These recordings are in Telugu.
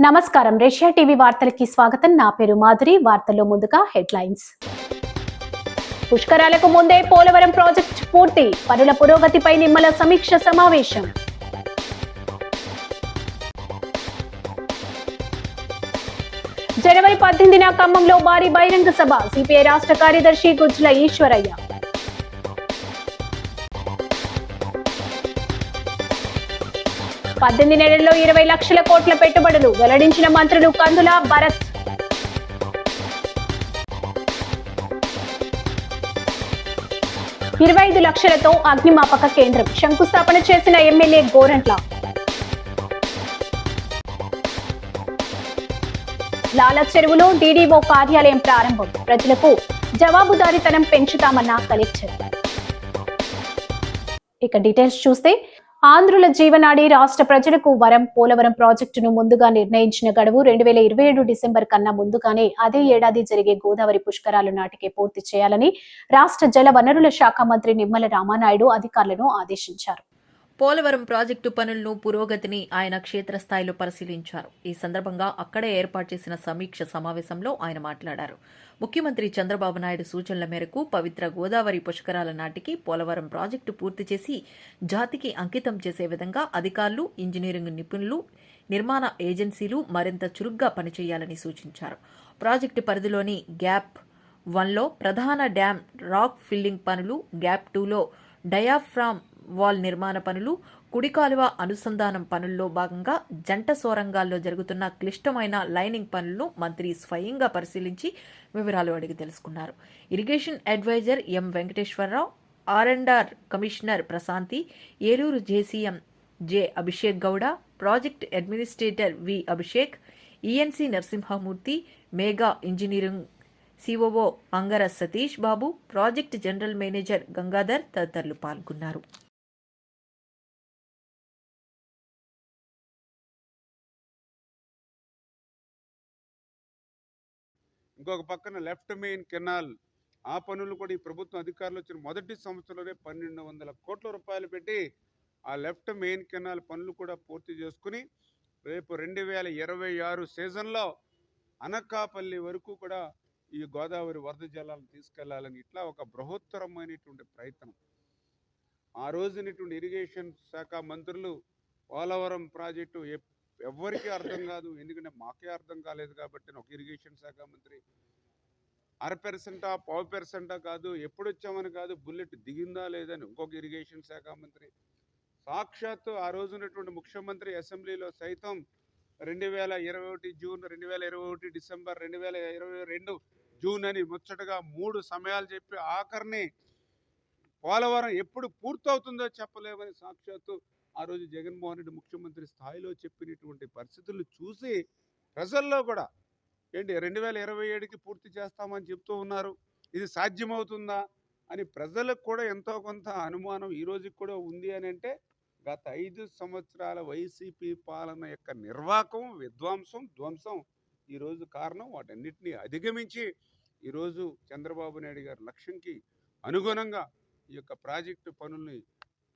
నమస్కారం. రష్యా టీవీ వార్తలకి స్వాగతం. నా పేరు మాధురి. వార్తల్లో ముందుగా హెడ్లైన్స్. పుష్కరాలకు ముందే పోలవరం ప్రాజెక్టు పూర్తి. పనుల పురోగతిపై నిమ్మల సమీక్ష సమావేశం. జనవరి 18న ఖమ్మంలో భారీ బహిరంగ సభ. సిపిఐ రాష్ట్ర కార్యదర్శి గుజ్జల ఈశ్వరయ్య. పద్దెనిమిది నెలల్లో 20 లక్షల కోట్ల పెట్టుబడులు వెల్లడించిన మంత్రులు కందుల భరత్. $25 లక్షలతో అగ్నిమాపక కేంద్రం శంకుస్థాపన చేసిన ఎమ్మెల్యే గోరంట్ల. లాల చెరువులో డీడీఓ కార్యాలయం ప్రారంభం. ప్రజలకు జవాబుదారీతనం పెంచుతామన్న కలెక్టర్. ఇక డీటెయిల్స్ చూస్తే, ఆంధ్రుల జీవనాడి రాష్ట్ర ప్రజలకు వరం. పోలవరం ప్రాజెక్టును ముందుగా నిర్ణయించిన గడువు 2027 డిసెంబర్ కన్నా ముందుగానే అదే ఏడాది జరిగే గోదావరి పుష్కరాలు నాటికే పూర్తి చేయాలని రాష్ట్ర జల వనరుల శాఖ మంత్రి నిమ్మల రామానాయుడు అధికారులను ఆదేశించారు. పోలవరం ప్రాజెక్టు పనులను పురోగతిని ఆయన క్షేత్రస్థాయిలో పరిశీలించారు. ఈ సందర్భంగా అక్కడే ఏర్పాటు చేసిన సమీక్ష సమావేశంలో ఆయన మాట్లాడారు. ముఖ్యమంత్రి చంద్రబాబు నాయుడు సూచనల మేరకు పవిత్ర గోదావరి పుష్కరాల నాటికి పోలవరం ప్రాజెక్టు పూర్తి చేసి జాతికి అంకితం చేసే విధంగా అధికారులు, ఇంజనీరింగ్ నిపుణులు, నిర్మాణ ఏజెన్సీలు మరింత చురుగ్గా పనిచేయాలని సూచించారు. ప్రాజెక్టు పరిధిలోని గ్యాప్ 1లో ప్రధాన డ్యాం రాక్ ఫిల్లింగ్ పనులు, గ్యాప్ 2లో డయాఫ్రామ్ వాల్ నిర్మాణ పనులు, కుడి కాలువ అనుసంధానం పనుల్లో భాగంగా జంట సొరంగాల్లో జరుగుతున్న క్లిష్టమైన లైనింగ్ పనులను మంత్రి స్వయంగా పరిశీలించి వివరాలు అడిగి తెలుసుకున్నారు. ఇరిగేషన్ అడ్వైజర్ ఎం వెంకటేశ్వరరావు, ఆర్&ఆర్ commissioner Prashanti, Eluru JC M J Abhishek Gowda, project administrator V Abhishek, ENC Narasimhamurthy, Megha engineering COO Angara Satish Babu, project general manager Gangadhar తదితరులు పాల్గొన్నారు. ఇంకొక పక్కన లెఫ్ట్ మెయిన్ కెనాల్ ఆ పనులు కూడా ఈ ప్రభుత్వం అధికారులు వచ్చిన మొదటి సంవత్సరంలోనే 1200 కోట్ల రూపాయలు పెట్టి ఆ లెఫ్ట్ మెయిన్ కెనాల్ పనులు కూడా పూర్తి చేసుకుని రేపు 2026 సీజన్లో అనకాపల్లి వరకు కూడా ఈ గోదావరి వరద జలాలను తీసుకెళ్లాలని ఇట్లా ఒక బృహత్తరమైనటువంటి ప్రయత్నం. ఆ రోజునటువంటి ఇరిగేషన్ శాఖ మంత్రులు పోలవరం ప్రాజెక్టు ఎవ్వరికీ అర్థం కాదు, ఎందుకంటే మాకే అర్థం కాలేదు కాబట్టి ఒక ఇరిగేషన్ శాఖ మంత్రి 1/2%, 1/4% కాదు, ఎప్పుడు వచ్చామని కాదు, బుల్లెట్ దిగిందా లేదని ఇంకొక ఇరిగేషన్ శాఖ మంత్రి. సాక్షాత్తు ఆ రోజునటువంటి ముఖ్యమంత్రి అసెంబ్లీలో సైతం 2021 జూన్, 2021 డిసెంబర్, 2022 జూన్ అని ముచ్చటగా 3 సమయాలు చెప్పి ఆఖరిని పోలవరం ఎప్పుడు పూర్తవుతుందో చెప్పలేమని సాక్షాత్తు ఆ రోజు జగన్మోహన్ రెడ్డి ముఖ్యమంత్రి స్థాయిలో చెప్పినటువంటి పరిస్థితులు చూసి ప్రజల్లో కూడా ఏంటి 2027కి పూర్తి చేస్తామని చెప్తూ ఉన్నారు, ఇది సాధ్యమవుతుందా అని ప్రజలకు కూడా ఎంతో కొంత అనుమానం ఈ రోజుకి కూడా ఉంది. అని అంటే గత 5 సంవత్సరాల వైసీపీ పాలన యొక్క నిర్వాకం, విధ్వంసం, ధ్వంసం ఈరోజు కారణం. వాటన్నిటినీ అధిగమించి ఈరోజు చంద్రబాబు నాయుడు గారి లక్ష్యంకి అనుగుణంగా ఈ యొక్క ప్రాజెక్టు పనుల్ని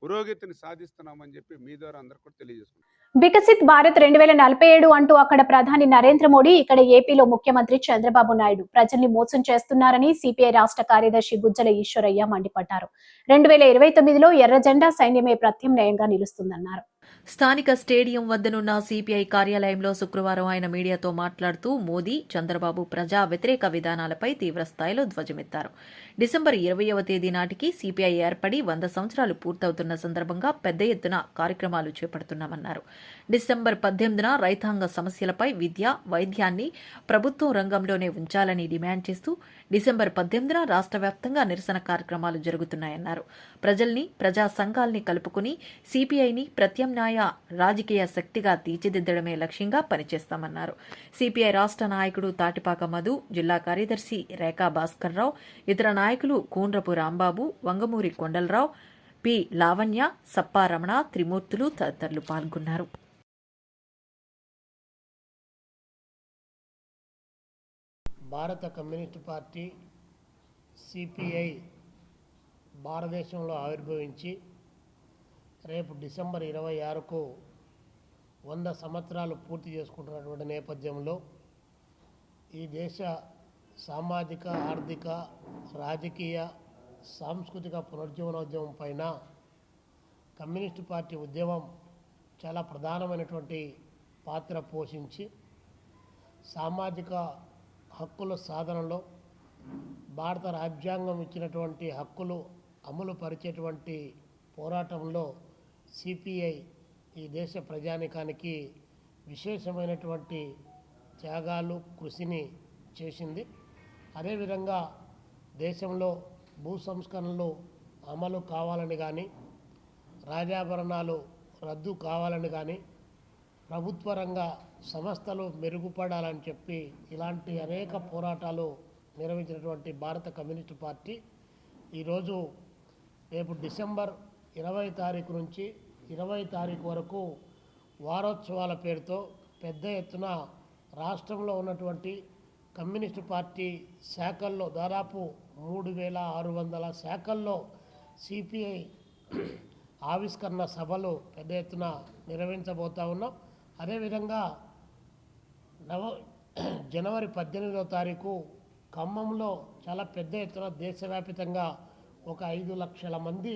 పురోగతిని సాధిస్తున్నామని చెప్పి మీ ద్వారా అందరూ కూడా తెలియజేసుకుంటాం. వికసిత్ భారత్ 2047 అంటూ అక్కడ ప్రధాని నరేంద్ర మోడీ, ఇక్కడ ఏపీలో ముఖ్యమంత్రి చంద్రబాబు నాయుడు ప్రజల్ని మోసం చేస్తున్నారని సిపిఐ రాష్ట్ర కార్యదర్శి గుజ్జల ఈశ్వరయ్య మండిపడ్డారు. 2029లో ఎర్ర జెండా సైన్యమే ప్రత్యామ్నాయంగా నిలుస్తుందన్నారు. స్థానిక స్టేడియం వద్దనున్న సిపిఐ కార్యాలయంలో శుక్రవారం ఆయన మీడియాతో మాట్లాడుతూ మోదీ, చంద్రబాబు ప్రజా వ్యతిరేక విధానాలపై తీవ్రస్థాయిలో ధ్వజమెత్తారు. డిసెంబర్ 20వ తేదీ నాటికి సిపిఐ ఏర్పడి 100 సంవత్సరాలు పూర్తవుతున్న సందర్భంగా పెద్ద ఎత్తున కార్యక్రమాలు చేపడుతున్నామన్నారు. డిసెంబర్ 18న రైతాంగ సమస్యలపై విద్య, వైద్యాన్ని ప్రభుత్వం రంగంలోనే ఉంచాలని డిమాండ్ చేస్తూ డిసెంబర్ 18న రాష్ట్ర వ్యాప్తంగా నిరసన కార్యక్రమాలు జరుగుతున్నాయన్నారు. ప్రజల్ని, ప్రజా సంఘాల్ని కలుపుకుని సిపిఐని ప్రత్యామ్నాయ రాజకీయ శక్తిగా తీర్చిదిద్దడమే లక్ష్యంగా పనిచేస్తామన్నారు. సిపిఐ రాష్ట్ర నాయకుడు తాటిపాక మధు, జిల్లా కార్యదర్శి రేఖా భాస్కర్రావు, ఇతర నాయకులు కూండ్రపు రాంబాబు, వంగమూరి కొండలరావు, పి లావణ్య, సప్పా రమణ, త్రిమూర్తులు తదితరులు పాల్గొన్నారు. భారత కమ్యూనిస్టు పార్టీ సిపిఐ భారతదేశంలో ఆవిర్భవించి రేపు డిసెంబర్ 26కు 100 సంవత్సరాలు పూర్తి చేసుకుంటున్నటువంటి నేపథ్యంలో ఈ దేశ సామాజిక, ఆర్థిక, రాజకీయ, సాంస్కృతిక పునరుజ్జీవనోద్యమం పైన కమ్యూనిస్టు పార్టీ ఉద్యమం చాలా ప్రధానమైనటువంటి పాత్ర పోషించి సామాజిక హక్కుల సాధనలో భారత రాజ్యాంగం ఇచ్చినటువంటి హక్కులు అమలు పరిచేటువంటి పోరాటంలో సిపిఐ ఈ దేశ ప్రజానికానికి విశేషమైనటువంటి త్యాగాలు, కృషిని చేసింది. అదేవిధంగా దేశంలో భూ సంస్కరణలు అమలు కావాలని కానీ, రాజాభరణాలు రద్దు కావాలని కానీ, ప్రభుత్వ రంగ సంస్థలు మెరుగుపడాలని చెప్పి ఇలాంటి అనేక పోరాటాలు నిర్వహించినటువంటి భారత కమ్యూనిస్టు పార్టీ ఈరోజు రేపు డిసెంబర్ 20 తారీఖు నుంచి 20 తారీఖు వరకు వారోత్సవాల పేరుతో పెద్ద ఎత్తున రాష్ట్రంలో ఉన్నటువంటి కమ్యూనిస్టు పార్టీ శాఖల్లో దాదాపు 3600 శాఖల్లో సిపిఐ ఆవిష్కరణ సభలు పెద్ద ఎత్తున నిర్వహించబోతా ఉన్నాం. అదేవిధంగా జనవరి 18వ తారీఖు ఖమ్మంలో చాలా పెద్ద ఎత్తున దేశవ్యాప్తంగా ఒక 5 లక్షల మంది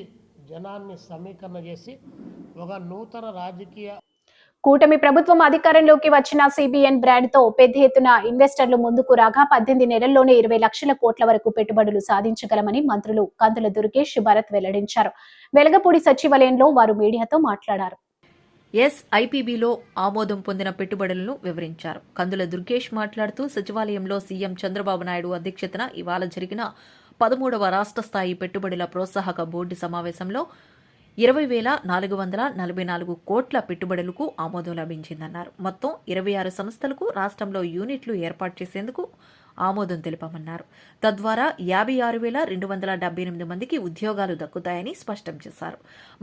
జనాన్ని సమీకరణ చేసి ఒక నూతన రాజకీయ కూటమి ప్రభుత్వం అధికారంలోకి వచ్చిన సిబిఎన్ బ్రాండ్ తో పెద్ద ఎత్తున ఇన్వెస్టర్లు ముందుకు రాగా 18 నెలల్లోనే 20 లక్షల కోట్ల వరకు పెట్టుబడులు సాధించగలమని మంత్రులు కందుల దుర్గేష్, భరత్ వెల్లడించారు. వెలగపూడి సచివాలయంలో వారు మీడియాతో మాట్లాడారు. ఎస్ఐపిబిలో ఆమోదం పొందిన పెట్టుబడులను వివరించారు. కందుల దుర్గేష్ మాట్లాడుతూ సచివాలయంలో సీఎం చంద్రబాబు నాయుడు అధ్యక్షతన ఇవాళ జరిగిన 13వ రాష్ట్ర స్థాయి పెట్టుబడుల ప్రోత్సాహక బోర్డు సమావేశంలో 20,444 కోట్ల పెట్టుబడులకు ఆమోదం లభించిందన్నారు. మొత్తం 26 సంస్థలకు రాష్ట్రంలో యూనిట్లు ఏర్పాటు చేసేందుకు ఆమోదం తెలిపామన్నారు. తద్వారా 56,278 మందికి ఉద్యోగాలు దక్కుతాయని స్పష్టం చేశారు.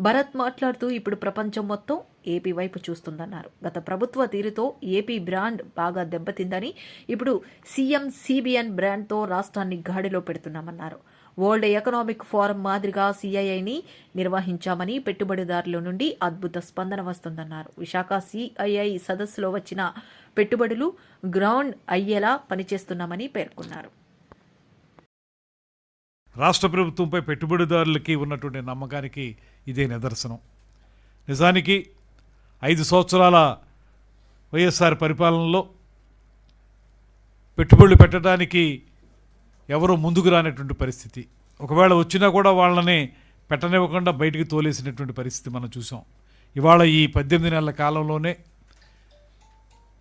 భరత్ మాట్లాడుతూ ఇప్పుడు ప్రపంచం మొత్తం ఏపీ వైపు చూస్తుందన్నారు. గత ప్రభుత్వ తీరుతో ఏపీ బ్రాండ్ బాగా దెబ్బతిందని ఇప్పుడు సీఎం సిబిఎన్ బ్రాండ్తో రాష్ట్రాన్ని గాడిలో పెడుతున్నామన్నారు. వరల్డ్ ఎకనామిక్ ఫోరం మాదిరిగా సిఐఐని నిర్వహించామని, పెట్టుబడిదారుల నుండి అద్భుత స్పందన వస్తుందన్నారు. విశాఖ సిఐఐ సదస్సులో వచ్చిన పెట్టుబడులు గ్రౌండ్ అయ్యేలా పనిచేస్తున్నామని పేర్కొన్నారు. రాష్ట్ర ప్రభుత్వంపై పెట్టుబడిదారులకి ఉన్నటువంటి నమ్మకానికి ఇదే నిదర్శనం. నిజానికి 5 సంవత్సరాల వైఎస్ఆర్ పరిపాలనలో పెట్టుబడులు పెట్టడానికి ఎవరూ ముందుకు రానటువంటి పరిస్థితి, ఒకవేళ వచ్చినా కూడా వాళ్ళని పెట్టనివ్వకుండా బయటికి తోలేసినటువంటి పరిస్థితి మనం చూసాం. ఇవాళ ఈ 18 నెలల కాలంలోనే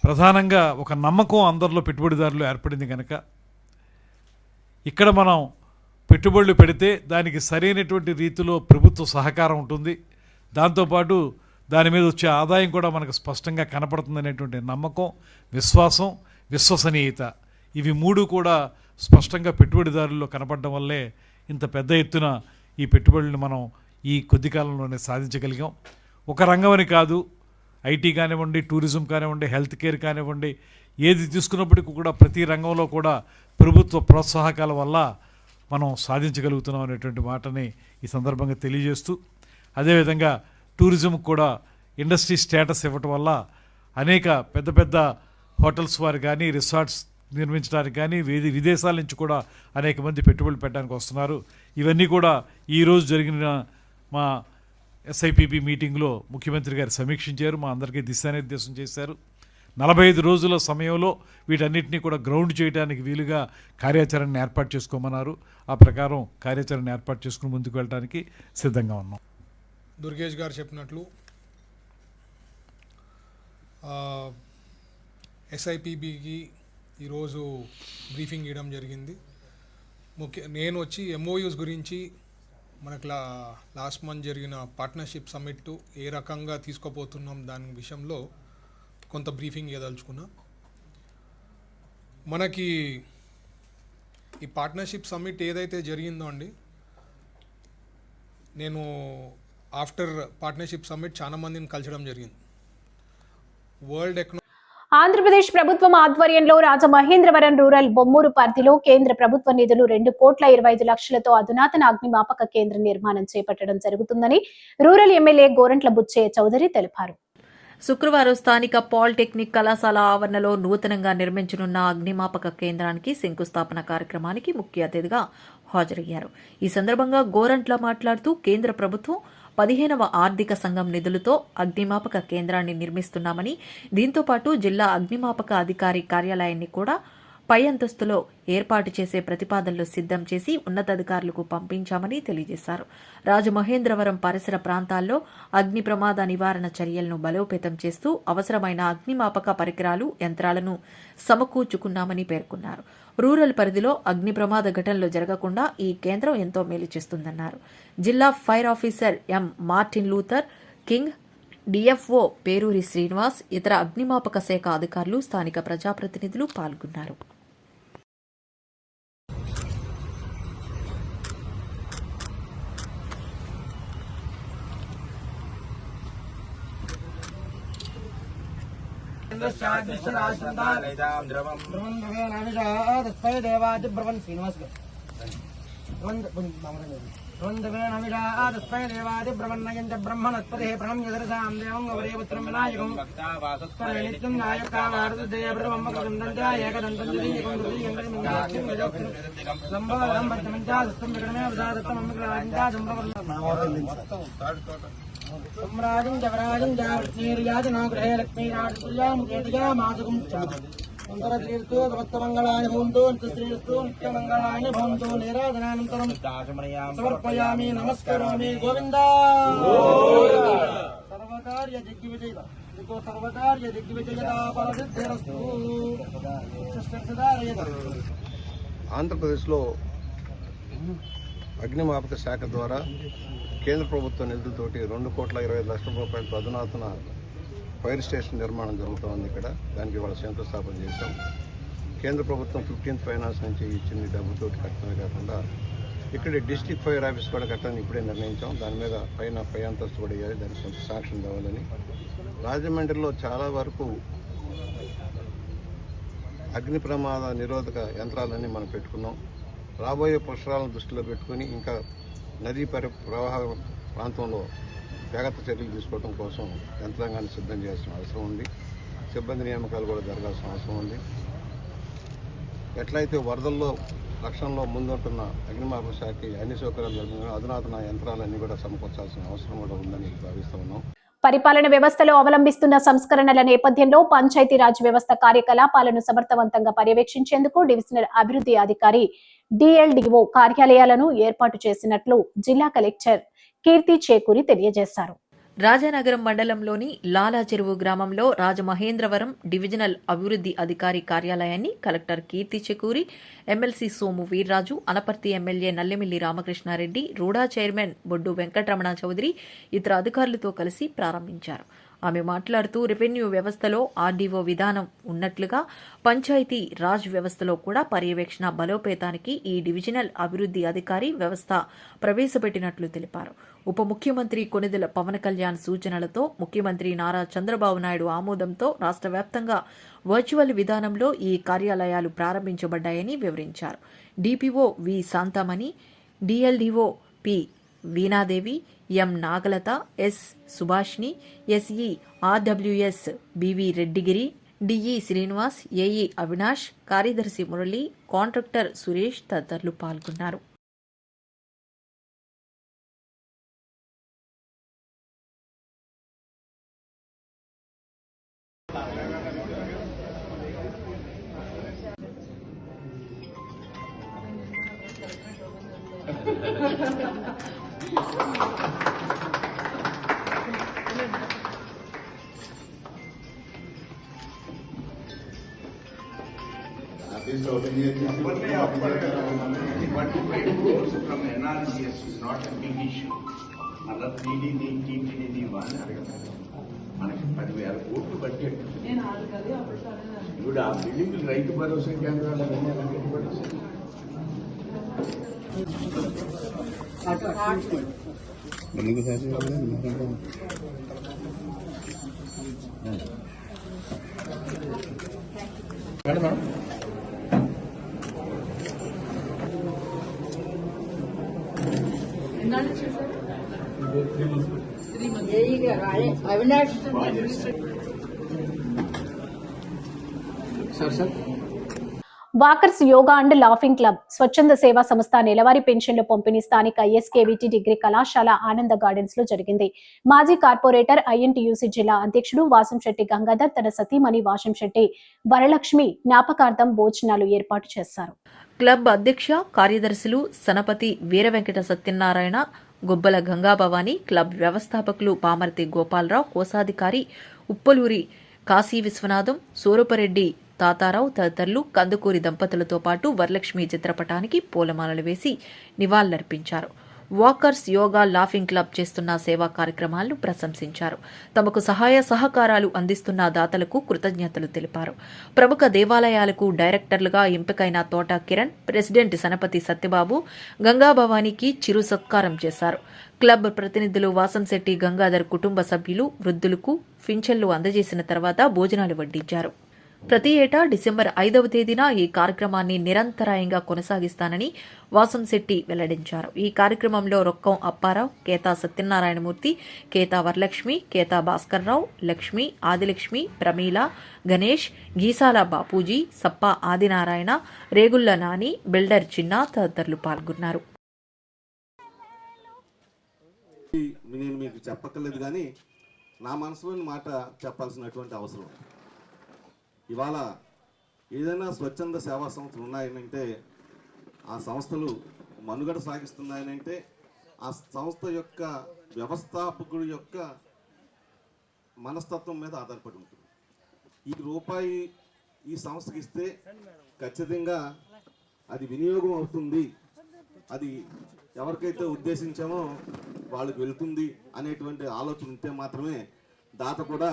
ప్రధానంగా ఒక నమ్మకం అందరిలో పెట్టుబడిదారులు ఏర్పడింది కనుక ఇక్కడ మనం పెట్టుబడులు పెడితే దానికి సరైనటువంటి రీతిలో ప్రభుత్వ సహకారం ఉంటుంది, దాంతోపాటు దాని మీద వచ్చే ఆదాయం కూడా మనకు స్పష్టంగా కనపడుతుందనేటువంటి నమ్మకం, విశ్వాసం, విశ్వసనీయత, ఇవి 3 కూడా స్పష్టంగా పెట్టుబడిదారుల్లో కనపడడం వల్లే ఇంత పెద్ద ఎత్తున ఈ పెట్టుబడులను మనం ఈ కొద్ది కాలంలోనే సాధించగలిగాం. ఒక రంగం అని కాదు, ఐటీ కానివ్వండి, టూరిజం కానివ్వండి, హెల్త్ కేర్ కానివ్వండి, ఏది తీసుకున్నప్పటికీ కూడా ప్రతి రంగంలో కూడా ప్రభుత్వ ప్రోత్సాహకాల వల్ల మనం సాధించగలుగుతున్నాం అనేటువంటి మాటని ఈ సందర్భంగా తెలియజేస్తూ, అదేవిధంగా టూరిజంకి కూడా ఇండస్ట్రీ స్టేటస్ ఇవ్వటం వల్ల అనేక పెద్ద పెద్ద హోటల్స్ వారు కానీ, రిసార్ట్స్ నిర్మించడానికి కానీ విదేశాల నుంచి కూడా అనేక మంది పెట్టుబడులు పెట్టడానికి వస్తున్నారు. ఇవన్నీ కూడా ఈరోజు జరిగిన మా ఎస్ఐపిబి మీటింగ్లో ముఖ్యమంత్రి గారు సమీక్షించారు, మా అందరికీ దిశానిర్దేశం చేశారు. 45 రోజుల సమయంలో వీటన్నిటినీ కూడా గ్రౌండ్ చేయడానికి వీలుగా కార్యాచరణను ఏర్పాటు చేసుకోమన్నారు. ఆ ప్రకారం కార్యాచరణ ఏర్పాటు చేసుకుని ముందుకు వెళ్ళడానికి సిద్ధంగా ఉన్నాం. దుర్గేష్ గారు చెప్పినట్లు ఎస్ఐపిబికి ఈరోజు బ్రీఫింగ్ ఇవ్వడం జరిగింది. నేను వచ్చి ఎంఓయూస్ గురించి మనకు లాస్ట్ మంత్ జరిగిన పార్ట్నర్షిప్ సమ్మిట్ ఏ రకంగా తీసుకోపోతున్నాం దాని విషయంలో కొంత బ్రీఫింగ్ ఇవ్వదలుచుకున్నా. మనకి ఈ పార్ట్నర్షిప్ సమ్మిట్ ఏదైతే జరిగిందో అండి, నేను ఆఫ్టర్ పార్ట్నర్షిప్ సమ్మిట్ చాలా మందిని కలిసడం జరిగింది. వరల్డ్ ఆంధ్రప్రదేశ్ ప్రభుత్వం ఆధ్వర్యంలో రాజమహేంద్రవరం రూరల్ బొమ్మూరు పరిధిలో కేంద్ర ప్రభుత్వ నిధులు 2,25,00,000తో అధునాతన అగ్నిమాపక కేంద్రం నిర్మాణం చేపట్టడం జరుగుతుందని రూరల్ ఎమ్మెల్యే గోరంట్ల బుచ్చయ్య చౌదరి తెలిపారు. శుక్రవారం స్థానిక పాలిటెక్నిక్ కళాశాల ఆవరణలో నూతనంగా నిర్మించనున్న అగ్నిమాపక కేంద్రానికి శంకుస్థాపన కార్యక్రమానికి ముఖ్య అతిథిగా హాజరయ్యారు. ఈ సందర్భంగా గోరంట్ల మాట్లాడుతూ కేంద్ర ప్రభుత్వం 15వ ఆర్థిక సంఘం నిధులతో అగ్నిమాపక కేంద్రాన్ని నిర్మిస్తున్నామని, దీంతో పాటు జిల్లా అగ్నిమాపక అధికారి కార్యాలయాన్ని కూడా పై అంతస్తులో ఏర్పాటు చేసే ప్రతిపాదనలు సిద్ధం చేసి ఉన్నతాధికారులకు పంపించామని తెలియజేశారు. రాజమహేంద్రవరం పరిసర ప్రాంతాల్లో అగ్ని ప్రమాద నివారణ చర్యలను బలోపేతం చేస్తూ అవసరమైన అగ్నిమాపక పరికరాలు, యంత్రాలను సమకూర్చుకున్నామని పేర్కొన్నారు. రూరల్ పరిధిలో అగ్ని ప్రమాద ఘటనలు జరగకుండా ఈ కేంద్రం ఎంతో మేలు చేస్తుందన్నారు. జిల్లా fire officer M Martin Luther king, DFO Peruri Srinivas, ఇతర అగ్నిమాపక శాఖ అధికారులు, స్థానిక ప్రజాప్రతినిధులు పాల్గొన్నారు. सम्राजं जवराजं जावृत्नेर्याजनो गृहे लक्ष्मीराजपुर्यां केतयामासुकं सुन्दरतीर्थो समस्तमङ्गलानि भवन्तु नित्यश्रीस्तु नित्यमङ्गलानि भवन्तु निराजनानन्तरं समर्पयामि नमस्करोमि गोविन्द सर्वकार्यदिग्विजयिता सर्वकार्यदिग्विजयिता परसिद्धिरस्तु ఆంధ్రప్రదేశ్లో అగ్నిమాపక శాఖ ద్వారా కేంద్ర ప్రభుత్వ నిధులతోటి 2,25,00,000 రూపాయలతో అధునాతన ఫైర్ స్టేషన్ నిర్మాణం జరుగుతోంది. ఇక్కడ దానికి వాళ్ళ శంకుస్థాపన చేశాం. కేంద్ర ప్రభుత్వం 15th ఫైనాన్స్ నుంచి ఇచ్చిన డబ్బుతోటి కట్టడమే కాకుండా ఇక్కడ డిస్ట్రిక్ట్ ఫైర్ ఆఫీస్ కూడా కట్టాలని ఇప్పుడే నిర్ణయించాం. దాని మీద పై అంతస్తు కూడా వేయాలి, దానికి కొంత శాంక్షన్ కావాలని. రాజమండ్రిలో చాలా వరకు అగ్ని ప్రమాద నిరోధక యంత్రాలన్నీ మనం పెట్టుకున్నాం. రాబోయే పుష్కరాలను దృష్టిలో పెట్టుకుని ఇంకా నదీ ప్రవాహ ప్రాంతంలో జాగ్రత్త చర్యలు తీసుకోవడం కోసం యంత్రాంగాన్ని సిద్ధం చేయాల్సిన అవసరం ఉంది. సిబ్బంది నియామకాలు కూడా జరగాల్సిన అవసరం ఉంది. ఎట్లయితే వరదల్లో రక్షణలో ముందుంటున్న అగ్నిమాపక శాఖకి అన్ని సౌకర్యాలు జరుగుతున్నాయో అధునాతన యంత్రాలన్నీ కూడా సమకూర్చాల్సిన అవసరం కూడా ఉందని భావిస్తూ ఉన్నాం. పరిపాలన వ్యవస్థలో అవలంబిస్తున్న సంస్కరణల నేపథ్యంలో పంచాయతీరాజ్ వ్యవస్థ కార్యకలాపాలను సమర్థవంతంగా పర్యవేక్షించేందుకు డివిజనల్ అభివృద్ధి అధికారి డిఎల్డిఓ కార్యాలయాలను ఏర్పాటు చేసినట్లు జిల్లా కలెక్టర్ కీర్తి చేకూరి తెలియజేశారు. రాజానగరం మండలంలోని లాలా చెరువు గ్రామంలో రాజమహేంద్రవరం డివిజనల్ అభివృద్ధి అధికారి కార్యాలయాన్ని collector Keerthi Chekuri, MLC Somu Veerraju, Anaparthi MLA Nallamilli Ramakrishna Reddy, RUDA chairman Boddu Venkataramana Chowdary ఇతర అధికారులతో కలిసి ప్రారంభించారు. ఆమె మాట్లాడుతూ రెవెన్యూ వ్యవస్థలో ఆర్డీఓ విధానం ఉన్నట్లుగా పంచాయతీ రాజ్ వ్యవస్థలో కూడా పర్యవేక్షణ బలోపేతానికి ఈ డివిజనల్ అభివృద్ధి అధికారి వ్యవస్థ ప్రవేశపెట్టినట్లు తెలిపారు. ఉప ముఖ్యమంత్రి కొణిదెల పవన్ కళ్యాణ్ సూచనలతో ముఖ్యమంత్రి నారా చంద్రబాబు నాయుడు ఆమోదంతో రాష్ట్ర వ్యాప్తంగా వర్చువల్ విధానంలో ఈ కార్యాలయాలు ప్రారంభించబడ్డాయని వివరించారు. DPO V Shantamani, DLDO P Veenadevi, M Nagalatha, S Subhashini, SE RWS BV Reddygiri, DE Srinivas, AE Avinash, కార్యదర్శి మురళి, కాంట్రాక్టర్ సురేష్ తదితరులు పాల్గొన్నారు. From NRCS is not a big issue. Other TTD one మనకి 10,000 కోట్లు బడ్జెట్. ఇప్పుడు ఆ బిల్డింగ్ రైతు భరోసా కేంద్రాలు ఎన్నాళ్ళు చేశారు? 3 months. Walkers yoga and laughing club స్వచ్ఛంద సేవా సంస్థ నెలవారీ పెన్షన్ల పంపిణీ స్థానిక ఐఎస్కేవిటి డిగ్రీ కళాశాల ఆనంద గార్డెన్స్ లో జరిగింది. మాజీ కార్పొరేటర్ ఐఎన్టీయూసీ జిల్లా అధ్యక్షుడు వాసంశెట్టి గంగాధర్ తన సతీమణి వాసంశెట్టి వరలక్ష్మి జ్ఞాపకార్థం భోజనాలు ఏర్పాటు చేశారు. క్లబ్ అధ్యక్ష కార్యదర్శులు సనపతి వీరవెంకట సత్యనారాయణ, గుబ్బల గంగాభవాని, క్లబ్ వ్యవస్థాపకులు పామర్తి గోపాలరావు, కోశాధికారి ఉప్పలూరి కాశీ విశ్వనాథం, సూరపరెడ్డి తాతారావు తదితరులు కందుకూరి దంపతులతో పాటు వరలక్ష్మి చిత్రపటానికి పూలమాలలు వేసి నివాళులర్పించారు. వాకర్స్ యోగా లాఫింగ్ క్లబ్ చేస్తున్న సేవా కార్యక్రమాలను ప్రశంసించారు. తమకు సహాయ సహకారాలు అందిస్తున్న దాతలకు కృతజ్ఞతలు తెలిపారు. ప్రముఖ దేవాలయాలకు డైరెక్టర్లుగా ఎంపికైన తోట కిరణ్, ప్రెసిడెంట్ సనపతి సత్యబాబు, గంగాభవానికి చిరు సత్కారం చేశారు. క్లబ్ ప్రతినిధులు వాసంశెట్టి గంగాధర్ కుటుంబ సభ్యులు వృద్ధులకు పింఛన్లు అందజేసిన తర్వాత భోజనాలు వడ్డించారు. ప్రతి ఏటా డిసెంబర్ 5వ తేదీన ఈ కార్యక్రమాన్ని నిరంతరాయంగా కొనసాగిస్తానని వాసంశెట్టి వెల్లడించారు. ఈ కార్యక్రమంలో రొక్కం అప్పారావు, కేతా సత్యనారాయణమూర్తి, కేతా వరలక్ష్మి, కేతా భాస్కర్రావు, లక్ష్మి, ఆదిలక్ష్మి, ప్రమీల, గణేష్, గీసాల బాపూజీ, సప్ప ఆదినారాయణ, రేగుళ్ల నాని, బిల్డర్ చిన్న తదితరులు పాల్గొన్నారు. నేను మీకు చెప్పక్కర్లేదు, కానీ నా మనసులోని మాట చెప్పాల్సినటువంటి అవసరం. ఇవాళ ఏదైనా స్వచ్ఛంద సేవా సంస్థలు ఉన్నాయనంటే, ఆ సంస్థలు మనుగడ సాగిస్తున్నాయనంటే ఆ సంస్థ యొక్క వ్యవస్థాపకుడి యొక్క మనస్తత్వం మీద ఆధారపడి ఉంటుంది. ఈ రూపాయి ఈ సంస్థకి ఇస్తే ఖచ్చితంగా అది వినియోగం అవుతుంది, అది ఎవరికైతే ఉద్దేశించామో వాళ్ళకి వెళ్తుంది అనేటువంటి ఆలోచన ఉంటే మాత్రమే దాత కూడా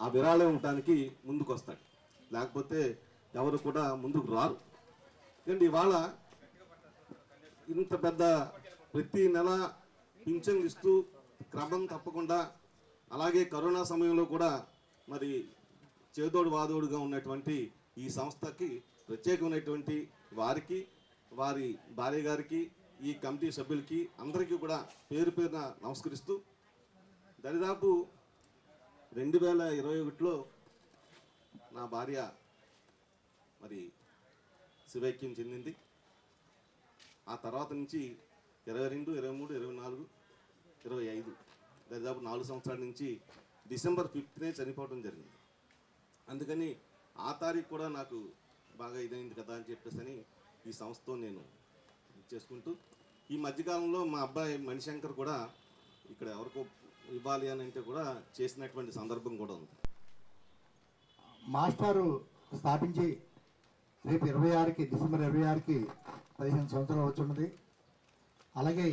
ఆ విరాళం ఇవ్వడానికి ముందుకు వస్తాడు. లేకపోతే ఎవరు కూడా ముందుకు రారు. ఎందుకంటే ఇవాళ ఇంత పెద్ద ప్రతి నెల పింఛన్ ఇస్తూ క్రమం తప్పకుండా, అలాగే కరోనా సమయంలో కూడా మరి చేదోడు వాదోడుగా ఉన్నటువంటి ఈ సంస్థకి ప్రత్యేకమైనటువంటి వారికి, వారి భార్య గారికి, ఈ కమిటీ సభ్యులకి అందరికీ కూడా పేరు పేరున నమస్కరిస్తూ, దరిదాపు 2021లో నా భార్య మరి శివైక్యం చెందింది. ఆ తర్వాత నుంచి 22, 23, 24, 25 దాదాపు 4 సంవత్సరాల నుంచి డిసెంబర్ 5నే చనిపోవడం జరిగింది. అందుకని ఆ తారీఖు కూడా నాకు బాగా ఇదైంది కదా అని చెప్పేసి ఈ సంస్థతో నేను చేసుకుంటూ, ఈ మధ్యకాలంలో మా అబ్బాయి మణిశంకర్ కూడా ఇక్కడ ఎవరికో ఇవ్వాలి అని అంటే కూడా చేసినటువంటి సందర్భం కూడా ఉంది. మాస్టారు స్థాపించి రేపు 26కి డిసెంబర్ 26కి 15 సంవత్సరాలు అవుతున్నది. అలాగే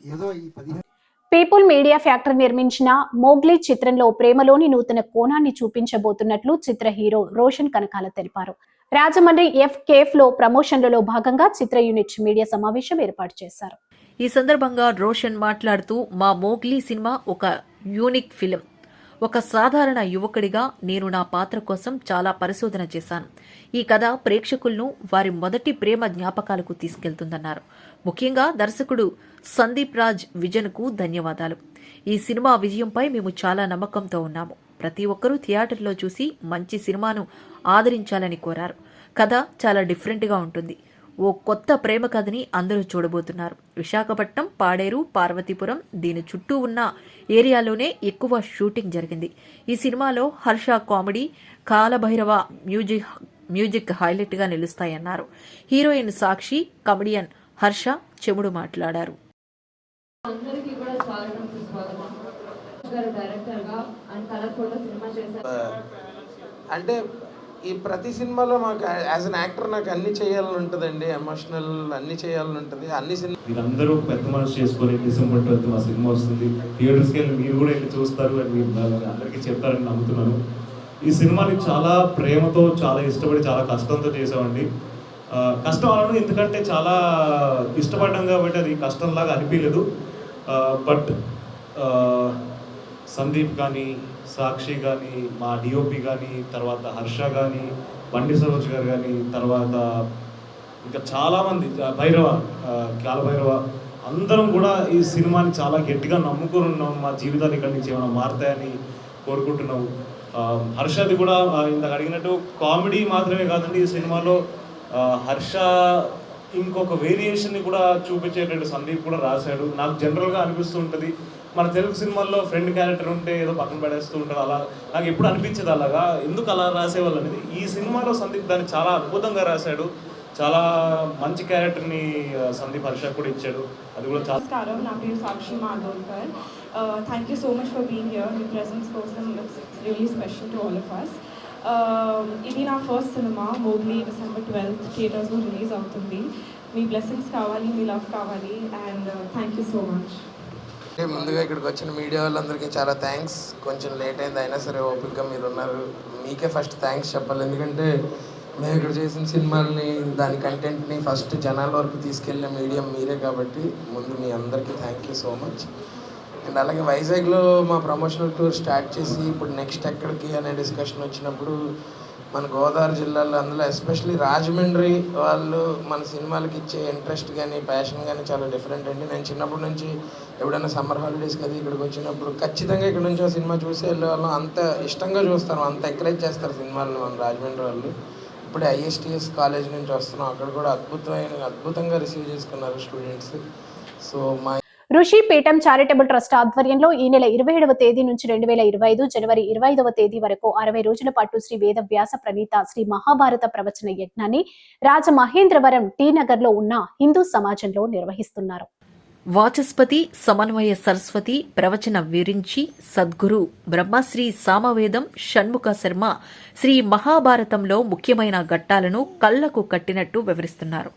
ఏదో ఈ 15 పీపుల్ మీడియా ఫ్యాక్టరీ నిర్మించిన మోగ్లీ చిత్రంలో ప్రేమలోని నూతన కోణాన్ని చూపించబోతున్నట్లు చిత్ర హీరో రోషన్ కనకాల తెలిపారు. రాజమండ్రి కేఫ్ లో ప్రమోషన్లలో భాగంగా చిత్ర యూనిట్ మీడియా సమావేశం ఏర్పాటు చేశారు. ఈ సందర్భంగా రోషన్ మాట్లాడుతూ, మా మోగ్లీ సినిమా ఒక యూనిక్ ఫిలిం. ఒక సాధారణ యువకుడిగా నేను నా పాత్ర కోసం చాలా పరిశోధన చేశాను. ఈ కథ ప్రేక్షకులను వారి మొదటి ప్రేమ జ్ఞాపకాలకు తీసుకెళ్తుందన్నారు. ముఖ్యంగా దర్శకుడు సందీప్ రాజ్ విజన్కు ధన్యవాదాలు. ఈ సినిమా విజయంపై మేము చాలా నమ్మకంతో ఉన్నాము. ప్రతి ఒక్కరూ థియేటర్లో చూసి మంచి సినిమాను ఆదరించాలని కోరారు. కథ చాలా డిఫరెంట్గా ఉంటుంది. ఓ కొత్త ప్రేమ కథని అందరూ చూడబోతున్నారు. విశాఖపట్నం, పాడేరు, పార్వతీపురం, దీని చుట్టూ ఉన్న ఏరియాలోనే ఎక్కువ షూటింగ్ జరిగింది. ఈ సినిమాలో హర్ష కామెడీ, కాలభైరవ మ్యూజిక్ హైలైట్గా నిలుస్తాయన్నారు. హీరోయిన్ సాక్షి, కమెడియన్ హర్ష చెముడు మాట్లాడారు. అందరికీ కూడా స్వాగతం, సుస్వాగతం. డైరెక్టర్గా అండ్ కలర్ఫుల్గా సినిమా చేశారు. అంటే ఈ ప్రతి సినిమాలో మాకు యాజ్ అన్ యాక్టర్ నాకు అన్ని చేయాలని ఉంటుందండి, ఎమోషనల్ అన్ని చేయాలని ఉంటుంది. అన్ని సినిమా మీరందరూ పెద్ద మనసు చేసుకొని డిసెంబర్ 12 మా సినిమా వస్తుంది, థియేటర్స్కి వెళ్ళి మీరు కూడా వెళ్ళి చూస్తారు అని మీరు అందరికీ చెప్తారని నమ్ముతున్నాను. ఈ సినిమాని చాలా ప్రేమతో, చాలా ఇష్టపడి, చాలా కష్టంతో చేసామండి. కష్టం అనను ఎందుకంటే చాలా ఇష్టపడ్డాం కాబట్టి అది కష్టంలాగా అనిపించలేదు. బట్ సందీప్ కానీ, సాక్షి కానీ, మా డిఓపి కానీ, తర్వాత హర్ష కానీ, బండి సరోజ్ గారు కానీ, తర్వాత ఇంకా చాలామంది, భైరవ, కాలభైరవ, అందరం కూడా ఈ సినిమాని చాలా గట్టిగా నమ్ముకొని ఉన్నాం. మా జీవితాలు ఇక్కడి నుంచి ఏమైనా మారుతాయని కోరుకుంటున్నాము. హర్షది కూడా ఇందాక అడిగినట్టు కామెడీ మాత్రమే కాదండి, ఈ సినిమాలో హర్ష ఇంకొక వేరియేషన్ని కూడా చూపించేటట్టు సందీప్ కూడా రాశాడు. నాకు జనరల్గా అనిపిస్తూ ఉంటుంది, మన తెలుగు సినిమాల్లో ఫ్రెండ్ క్యారెక్టర్ ఉంటే ఏదో పక్కన పడేస్తూ ఉంటారు, అలా నాకు ఎప్పుడు అనిపించేది అలాగా, ఎందుకు అలా రాసేవాళ్ళు అనేది. ఈ సినిమాలో సందీప్ దాన్ని చాలా అద్భుతంగా రాశాడు. చాలా మంచి క్యారెక్టర్ని సందీప్ హర్ష కూడా ఇచ్చాడు. అది కూడా చాలా. నమస్కారం, నా పేరు Sakshi Madholkar. Thank you so much for being here. మీ ప్రెజెన్స్ కోసం it's really special to all of us. ఇది నా first cinema. Mowgli December 12th థియేటర్స్లో రిలీజ్ అవుతుంది. మీ బ్లెస్సింగ్స్ కావాలి, మీ లవ్ కావాలి, and thank you so much. ముందుగా ఇక్కడికి వచ్చిన మీడియా వాళ్ళందరికీ చాలా థ్యాంక్స్. కొంచెం లేట్ అయింది, అయినా సరే ఓపికగా మీరు ఉన్నారు. మీకే ఫస్ట్ థ్యాంక్స్ చెప్పాలి, ఎందుకంటే మేము ఇక్కడ చేసిన సినిమాల్ని, దాని కంటెంట్ని ఫస్ట్ జనాల వరకు తీసుకెళ్ళిన మీడియం మీరే, కాబట్టి ముందు మీ అందరికీ thank you so much. And అలాగే వైజాగ్లో మా ప్రమోషనల్ టూర్ స్టార్ట్ చేసి ఇప్పుడు నెక్స్ట్ ఎక్కడికి అనే డిస్కషన్ వచ్చినప్పుడు మన గోదావరి జిల్లాలో, అందులో ఎస్పెషలీ రాజమండ్రి వాళ్ళు మన సినిమాలకి ఇచ్చే ఇంట్రెస్ట్ కానీ ప్యాషన్ కానీ చాలా డిఫరెంట్ అండి. నేను చిన్నప్పటి నుంచి ఎప్పుడైనా సమ్మర్ హాలిడేస్కి అది ఇక్కడికి వచ్చినప్పుడు ఖచ్చితంగా ఇక్కడ నుంచి ఒక సినిమా చూసి వెళ్ళే వాళ్ళం. అంత ఇష్టంగా చూస్తారు, అంత ఎంకరేజ్ చేస్తారు సినిమాలను మన రాజమండ్రి వాళ్ళు. ఇప్పుడే ISTS కాలేజ్ నుంచి వస్తున్నాం, అక్కడ కూడా అద్భుతంగా రిసీవ్ చేసుకున్నారు స్టూడెంట్స్. సో మా ఋషిపీఠం చారిటబుల్ ట్రస్ట్ ఆధ్వర్యంలో ఈ నెల 27వ తేదీ నుంచి 2025 జనవరి 25వ తేదీ వరకు 60 రోజుల పాటు శ్రీ వేద వ్యాస ప్రణీత శ్రీ మహాభారత ప్రవచన యజ్ఞాన్ని రాజమహేంద్రవరం టీ నగర్ లో ఉన్న హిందూ సమాజంలో నిర్వహిస్తున్నారు. వాచస్పతి సమన్వయ సరస్వతి ప్రవచన విరించి సద్గురు బ్రహ్మశ్రీ సామవేదం షణ్ముఖ శర్మ శ్రీ మహాభారతంలో ముఖ్యమైన ఘట్టాలను కళ్లకు కట్టినట్టు వివరిస్తున్నారు.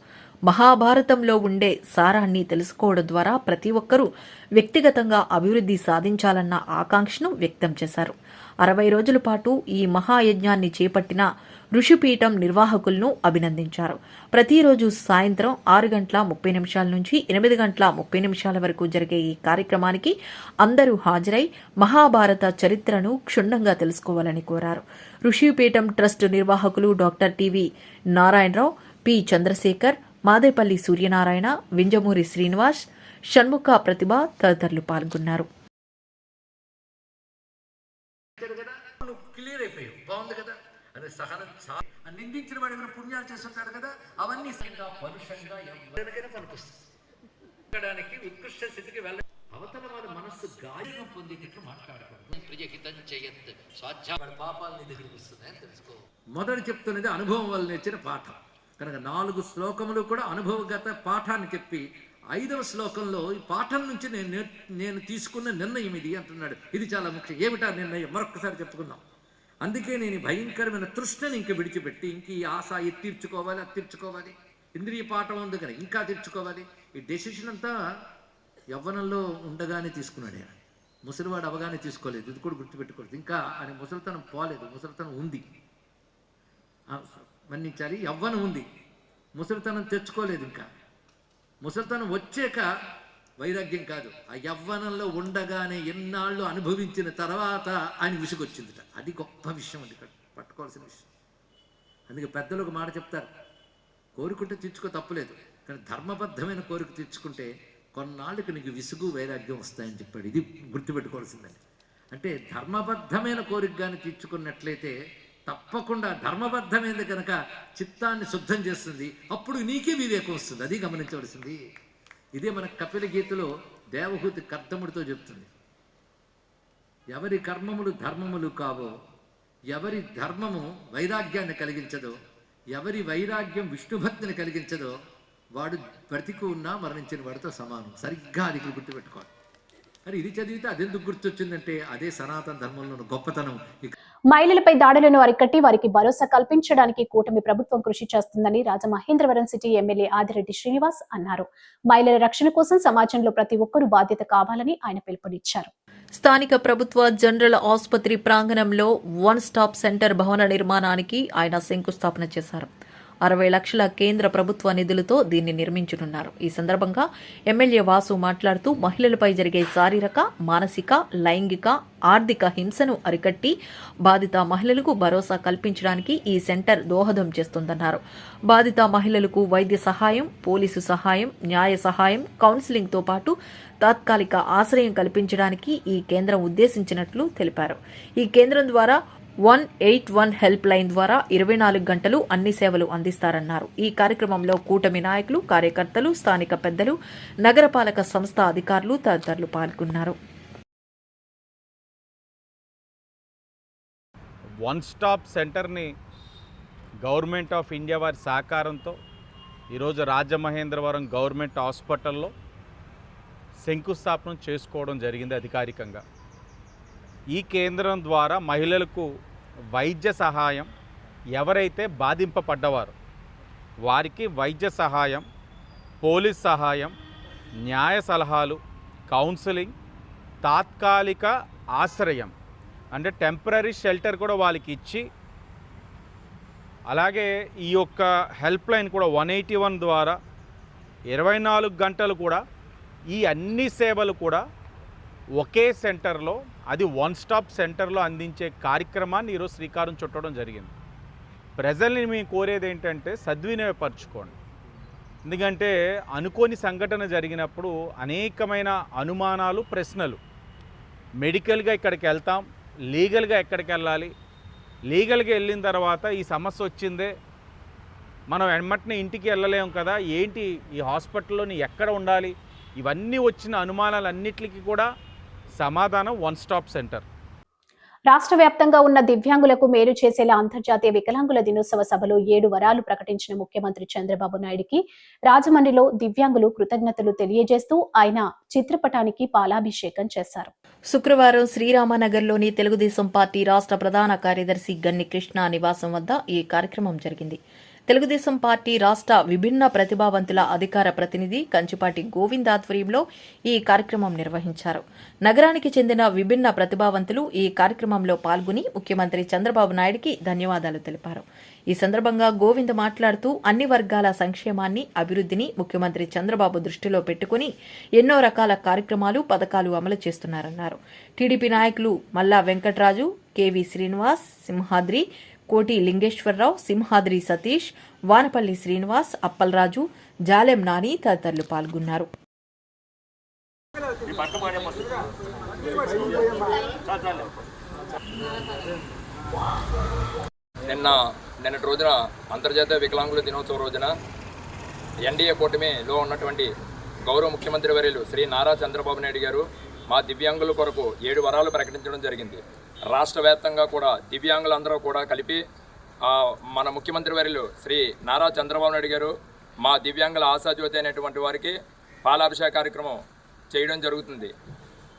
మహాభారతంలో ఉండే సారాన్ని తెలుసుకోవడం ద్వారా ప్రతి ఒక్కరూ వ్యక్తిగతంగా అభివృద్ధి సాధించాలన్న ఆకాంక్షను వ్యక్తం చేశారు. 60 రోజుల పాటు ఈ మహాయజ్ఞాన్ని చేపట్టిన ఋషిపీఠం నిర్వాహకులను అభినందించారు. ప్రతిరోజు సాయంత్రం 6:30 నుంచి 8:30 వరకు జరిగే ఈ కార్యక్రమానికి అందరూ హాజరై మహాభారత చరిత్రను క్షుణ్ణంగా తెలుసుకోవాలని కోరారు. ఋషిపీఠం ట్రస్ట్ నిర్వాహకులు doctor TV Narayana Rao, P Chandrasekhar, Madepalli Suryanarayana, Vinjamuri Srinivas, Shanmukha Pratibha తదితరులు పాల్గొన్నారు. క్లియర్ అయిపోయావు, బాగుంది కదా. అదే సహనం, నిందించిన వాడు ఏమైనా పుణ్యాలు చేస్తుంటాడు కదా, అవన్నీ పరుషంగా ఎవరికైనా పనికొస్తాయి. ఉత్కృష్ట స్థితికి వెళ్ళ అవతల వారి మనస్సు గాయం పొందేటట్లు మాట్లాడకూడదు. ప్రియహితం చేయత్ స్వాధ్యాయ పాపాలని దగ్గరికి వస్తున్నాయని తెలుసుకో. మొదటి చెప్తున్నది అనుభవం వల్ల నేర్చిన పాఠం కనుక 4 శ్లోకములు కూడా అనుభవగత పాఠాన్ని చెప్పి 5వ శ్లోకంలో ఈ పాఠం నుంచి నేను తీసుకున్న నిర్ణయం ఇది అంటున్నాడు. ఇది చాలా ముఖ్యం. ఏమిటా నిర్ణయం మరొక్కసారి చెప్పుకుందాం. అందుకే నేను భయంకరమైన తృష్ణని ఇంక విడిచిపెట్టి ఇంక ఈ ఆశ ఇది తీర్చుకోవాలి, అది తీర్చుకోవాలి, ఇంద్రియ పాఠం ఉంది కానీ ఇంకా తీర్చుకోవాలి. ఈ డెసిషన్ అంతా యవ్వనంలో ఉండగానే తీసుకున్నాడు ఆయన. ముసలివాడు అవగానే తీసుకోలేదు, ఇది కూడా గుర్తుపెట్టుకోలేదు. ఇంకా ఆయన ముసలితనం పోలేదు, ముసలితనం ఉంది, మన్నించాలి. యవ్వనం ఉంది, ముసలితనం తెచ్చుకోలేదు. ఇంకా ముసలితనం వచ్చాక వైరాగ్యం కాదు, ఆ యవ్వనంలో ఉండగానే ఎన్నాళ్ళు అనుభవించిన తర్వాత ఆయన విసుగొచ్చిందిట. అది గొప్ప విషయం అండి, ఇక్కడ పట్టుకోవాల్సిన విషయం. అందుకే పెద్దలు ఒక మాట చెప్తారు, కోరుకుంటే తీర్చుకో తప్పులేదు, కానీ ధర్మబద్ధమైన కోరిక తీర్చుకుంటే కొన్నాళ్ళకి నీకు విసుగు వైరాగ్యం వస్తాయని చెప్పాడు. ఇది గుర్తుపెట్టుకోవాల్సిందండి. అంటే ధర్మబద్ధమైన కోరిక కానీ తీర్చుకున్నట్లయితే తప్పకుండా ధర్మబద్ధమైనది కనుక చిత్తాన్ని శుద్ధం చేస్తుంది, అప్పుడు నీకే వివేకం వస్తుంది. అది గమనించవలసింది. ఇదే మన కపిల గీతలో దేవహూతి కర్దముడితో చెప్తుంది. ఎవరి కర్మములు ధర్మములు కావో, ఎవరి ధర్మము వైరాగ్యాన్ని కలిగించదో, ఎవరి వైరాగ్యం విష్ణుభక్తిని కలిగించదో వాడు బ్రతికి ఉన్నా మరణించిన వాడితో సమానం. సరిగ్గా అది గుర్తుపెట్టుకోవాలి. మరి ఇది చదివితే అదెందుకు గుర్తొచ్చిందంటే అదే సనాతన ధర్మంలో గొప్పతనం. మహిళలపై దాడులను అరికట్టి వారికి భరోసా కల్పించడానికి కూటమి ప్రభుత్వం కృషి చేస్తుందని రాజమహేంద్రవరం సిటీ ఎమ్మెల్యే ఆదిరెడ్డి శ్రీనివాస్ అన్నారు. మహిళల రక్షణ కోసం సమాజంలో ప్రతి ఒక్కరూ బాధ్యత కావాలని ఆయన పిలుపునిచ్చారు. స్థానిక ప్రభుత్వ జనరల్ ఆసుపత్రి ప్రాంగణంలో 1 స్టాప్ సెంటర్ భవన నిర్మాణానికి ఆయన శంకుస్థాపన చేశారు. 60 లక్షల కేంద్ర ప్రభుత్వ నిధులతో దీన్ని నిర్మించనున్నారు. ఈ సందర్భంగా ఎమ్మెల్యే వాసు మాట్లాడుతూ మహిళలపై జరిగే శారీరక, మానసిక, లైంగిక, ఆర్థిక హింసను అరికట్టి బాధిత మహిళలకు భరోసా కల్పించడానికి ఈ సెంటర్ దోహదం చేస్తుందన్నారు. బాధిత మహిళలకు వైద్య సహాయం, పోలీసు సహాయం, న్యాయ సహాయం, కౌన్సిలింగ్తో పాటు తాత్కాలిక ఆశ్రయం కల్పించడానికి ఈ కేంద్రం ఉద్దేశించినట్లు తెలిపారు. ఈ కేంద్రం ద్వారా 181 హెల్ప్ లైన్ ద్వారా 24 గంటలు అన్ని సేవలు అందిస్తారన్నారు. ఈ కార్యక్రమంలో కూటమి నాయకులు, కార్యకర్తలు, స్థానిక పెద్దలు, నగరపాలక సంస్థ అధికారులు తదితరులు పాల్గొన్నారు. వన్ స్టాప్ సెంటర్ని గవర్నమెంట్ ఆఫ్ ఇండియా వారి సహకారంతో ఈరోజు రాజమహేంద్రవరం గవర్నమెంట్ హాస్పిటల్లో శంకుస్థాపన చేసుకోవడం జరిగింది అధికారికంగా. ఈ కేంద్రం ద్వారా మహిళలకు వైద్య సహాయం, ఎవరైతే బాధింపబడ్డవారో వారికి వైద్య సహాయం, పోలీస్ సహాయం, న్యాయ సలహాలు, కౌన్సిలింగ్, తాత్కాలిక ఆశ్రయం అంటే టెంపరీ షెల్టర్ కూడా వాళ్ళకి ఇచ్చి, అలాగే ఈ యొక్క హెల్ప్ లైన్ కూడా 181 ద్వారా 24 గంటలు కూడా ఈ అన్ని సేవలు కూడా ఒకే సెంటర్లో, అది వన్ స్టాప్ సెంటర్లో అందించే కార్యక్రమాన్ని ఈరోజు శ్రీకారం చుట్టడం జరిగింది. ప్రజల్ని మేము కోరేది ఏంటంటే సద్వినియోగపరచుకోండి. ఎందుకంటే అనుకోని సంఘటన జరిగినప్పుడు అనేకమైన అనుమానాలు, ప్రశ్నలు. మెడికల్గా ఇక్కడికి వెళ్తాం, లీగల్గా ఎక్కడికి వెళ్ళాలి, లీగల్గా వెళ్ళిన తర్వాత ఈ సమస్య వచ్చిందే, మనం వెంటనే ఇంటికి వెళ్ళలేము కదా, ఏంటి ఈ హాస్పిటల్లోని ఎక్కడ ఉండాలి, ఇవన్నీ వచ్చిన అనుమానాలన్నిటికీ కూడా సమాధానం వన్ స్టాప్ సెంటర్. రాష్ట్ర వ్యాప్తంగా ఉన్న దివ్యాంగులకు మేలు చేసేలా అంతర్జాతీయ వికలాంగుల దినోత్సవ సభలో 7 వరాలు ప్రకటించిన ముఖ్యమంత్రి చంద్రబాబు నాయుడుకి రాజమండ్రిలో దివ్యాంగులు కృతజ్ఞతలు తెలియజేస్తూ ఆయన చిత్రపటానికి పాలాభిషేకం చేశారు. శుక్రవారం శ్రీరామనగర్లోని తెలుగుదేశం పార్టీ రాష్ట్ర ప్రధాన కార్యదర్శి గన్ని కృష్ణ నివాసం వద్ద ఈ కార్యక్రమం జరిగింది. తెలుగుదేశం పార్టీ రాష్ట్ర విభిన్న ప్రతిభావంతుల అధికార ప్రతినిధి కంచిపాటి గోవింద్ ఆధ్వర్యంలో ఈ కార్యక్రమం నిర్వహించారు. నగరానికి చెందిన విభిన్న ప్రతిభావంతులు ఈ కార్యక్రమంలో పాల్గొని ముఖ్యమంత్రి చంద్రబాబు నాయుడుకి ధన్యవాదాలు తెలిపారు. ఈ సందర్భంగా గోవింద్ మాట్లాడుతూ అన్ని వర్గాల సంక్షేమాన్ని, అభివృద్ధిని ముఖ్యమంత్రి చంద్రబాబు దృష్టిలో పెట్టుకుని ఎన్నో రకాల కార్యక్రమాలు, పథకాలు అమలు చేస్తున్నారన్నారు. టీడీపీ నాయకులు మల్లా వెంకటరాజు, కేవీ శ్రీనివాస్, సింహాద్రి, కోటి లింగేశ్వరరావు, సింహాద్రి సతీష్, వానపల్లి శ్రీనివాస్, అప్పలరాజు, జాలెం నాని తదితరులు పాల్గొన్నారు. నిన్నటి రోజున అంతర్జాతీయ వికలాంగుల దినోత్సవ రోజున ఎన్డీఏ కూటమిలో ఉన్నటువంటి గౌరవ ముఖ్యమంత్రి వర్యులు శ్రీ నారా చంద్రబాబు నాయుడు గారు మా దివ్యాంగుల కొరకు 7 వరాలు ప్రకటించడం జరిగింది. రాష్ట్ర వ్యాప్తంగా కూడా దివ్యాంగులందరూ కూడా కలిపి మన ముఖ్యమంత్రి వర్యులు శ్రీ నారా చంద్రబాబు నాయుడు గారు మా దివ్యాంగుల ఆశాజ్యోతి అనేటువంటి వారికి పాలాభిషేక కార్యక్రమం చేయడం జరుగుతుంది.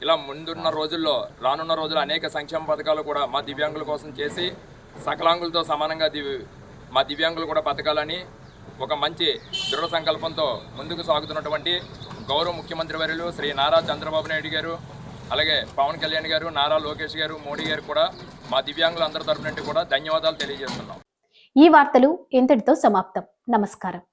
ఇలా ముందున్న రోజుల్లో, రానున్న రోజుల్లో అనేక సంక్షేమ పథకాలు కూడా మా దివ్యాంగుల కోసం చేసి సకలాంగులతో సమానంగా మా దివ్యాంగులు కూడా బతకాలని ఒక మంచి దృఢ సంకల్పంతో ముందుకు సాగుతున్నటువంటి గౌరవ ముఖ్యమంత్రి వర్యులు శ్రీ నారా చంద్రబాబు నాయుడు గారు, అలాగే పవన్ కళ్యాణ్ గారు, నారా లోకేష్ గారు, మోడీ గారు కూడా మా దివ్యాంగులందరి తరపు నుండి కూడా ధన్యవాదాలు తెలియజేస్తున్నాం. ఈ వార్తలు ఇంతటితో సమాప్తం. నమస్కారం.